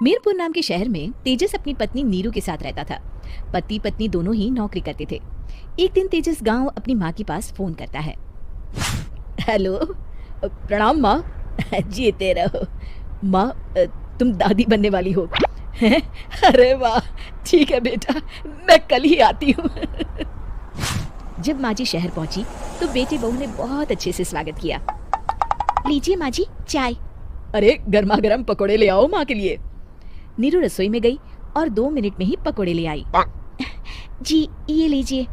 मीरपुर नाम के शहर में तेजस अपनी पत्नी नीरू के साथ रहता था। पति पत्नी दोनों ही नौकरी करते थे। एक दिन तेजस गांव अपनी माँ के पास फोन करता है। हेलो, प्रणाम माँ। जीते रहो माँ, तुम दादी बनने वाली हो। अरे वाह, ठीक है बेटा, मैं कल ही आती हूँ। जब माँ जी शहर पहुंची तो बेटे बहू ने बहुत अच्छे से स्वागत किया। लीजिए माँ जी चाय। अरे गर्मा गर्म पकोड़े ले आओ माँ के लिए। नीरू रसोई में गई और 2 मिनट में ही पकोड़े ले आई। जी ये लीजिए।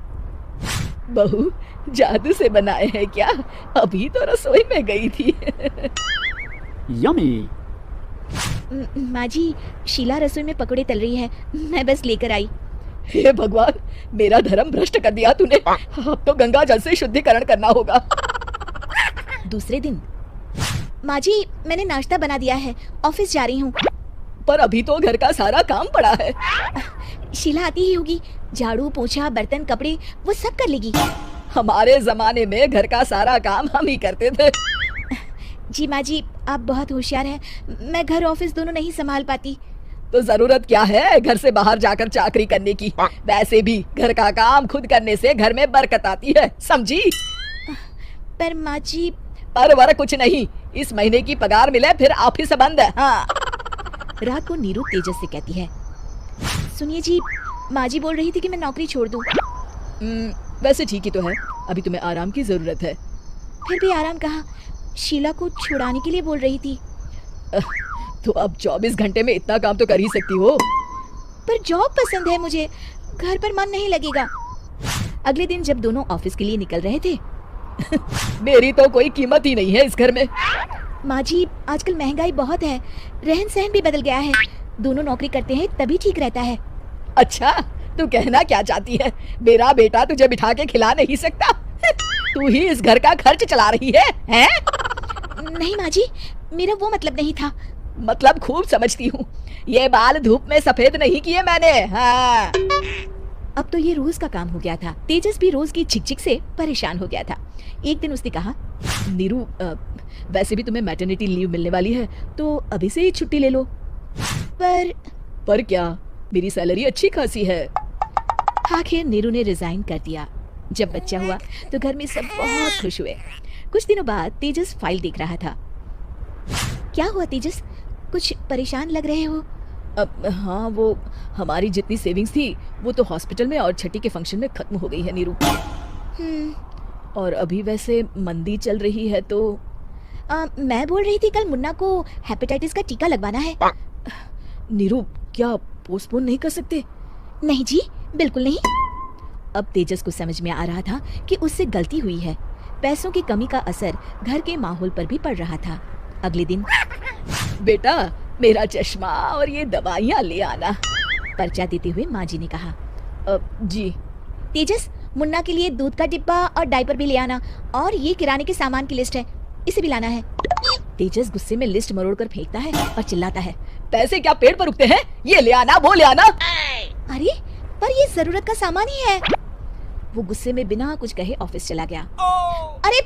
बहू जादू से बनाए हैं क्या? अभी तो रसोई में गई थी। यम्मी। माँ जी, शीला रसोई में पकोड़े तल रही है, मैं बस लेकर आई। हे भगवान, मेरा धर्म भ्रष्ट कर दिया तूने। अब तो गंगा जल से शुद्धिकरण करना होगा। दूसरे दिन, माँ जी मैंने नाश्ता बना दिया है, ऑफिस जा रही हूँ। पर अभी तो घर का सारा काम पड़ा है। शीला आती ही होगी, झाड़ू पोछा बर्तन कपड़े वो सब कर लेगी। हमारे जमाने में घर का सारा काम हम ही करते थे। जी माँ जी, आप बहुत होशियार हैं, मैं घर ऑफिस दोनों नहीं संभाल पाती। तो जरूरत क्या है घर से बाहर जाकर चाकरी करने की? वैसे भी घर का काम खुद करने से घर में बरकत आती है, समझी? पर माँ जी। पर वर कुछ नहीं, इस महीने की पगार मिले फिर ऑफिस बंद है। हाँ। रात को नीरू तेजस से कहती है, सुनिए जी, माँ जी बोल रही थी कि मैं नौकरी छोड़ दूं। वैसे ठीक ही तो है, अभी तुम्हें आराम की जरूरत है। फिर भी आराम कहाँ, शीला को छुड़ाने के लिए बोल रही थी। तो अब 24 घंटे में इतना काम तो कर ही सकती हो। पर जॉब पसंद है मुझे, घर पर मन नहीं लगेगा। अगले दिन जब दोनों ऑफिस के लिए निकल रहे थे। मेरी तो कोई कीमत ही नहीं है इस घर में। माँ जी आजकल महंगाई बहुत है, रहन सहन भी बदल गया है, दोनों नौकरी करते हैं तभी ठीक रहता है। अच्छा, तू कहना क्या चाहती है? मेरा बेटा तुझे बिठा के खिला नहीं सकता? तू ही इस घर का खर्च चला रही है, हैं? नहीं माँ जी, मेरा वो मतलब नहीं था। मतलब खूब समझती हूँ, ये बाल धूप में सफेद नहीं किए मैंने। हाँ। अब तो ये रोज का काम हो गया था। तेजस भी रोज की झिकझिक से परेशान हो गया था। एक दिन उसने कहा, नीरू, वैसे भी तुम्हें मैटरनिटी लीव मिलने वाली है, तो अभी से ही छुट्टी ले लो। पर क्या, मेरी सैलरी अच्छी खासी है। आखिर नीरू ने रिजाइन कर दिया। जब बच्चा हुआ तो घर में सब बहुत खुश हुए। कुछ दिनों बाद तेजस फाइल देख रहा था। क्या हुआ तेजस, कुछ परेशान लग रहे हो? हाँ, वो हमारी जितनी सेविंग्स थी वो तो हॉस्पिटल में और छठी के फंक्शन में खत्म हो गई है नीरू। और अभी वैसे मंदी चल रही है तो मैं बोल रही थी कल मुन्ना को हेपेटाइटिस का टीका लगवाना है। नीरू, क्या पोस्टपोन नहीं कर सकते? नहीं जी, बिल्कुल नहीं। अब तेजस को समझ में आ रहा था कि उससे गलती हुई है। पैसों की कमी का असर घर के माहौल पर भी पड़ रहा था। अगले दिन, बेटा मेरा चश्मा और ये दवाइयाँ ले आना। पर्चा देते हुए माँ जी ने कहा। जी। तेजस, मुन्ना के लिए दूध का डिब्बा और डायपर भी ले आना, और ये किराने के सामान की लिस्ट है, इसे भी लाना है। तेजस गुस्से में लिस्ट मरोड़ कर फेंकता है और चिल्लाता है, पैसे क्या पेड़ पर उगते हैं? ये ले आना, वो ले आना। अरे पर ये जरूरत का सामान ही है। वो गुस्से में बिना कुछ कहे ऑफिस चला गया। अरे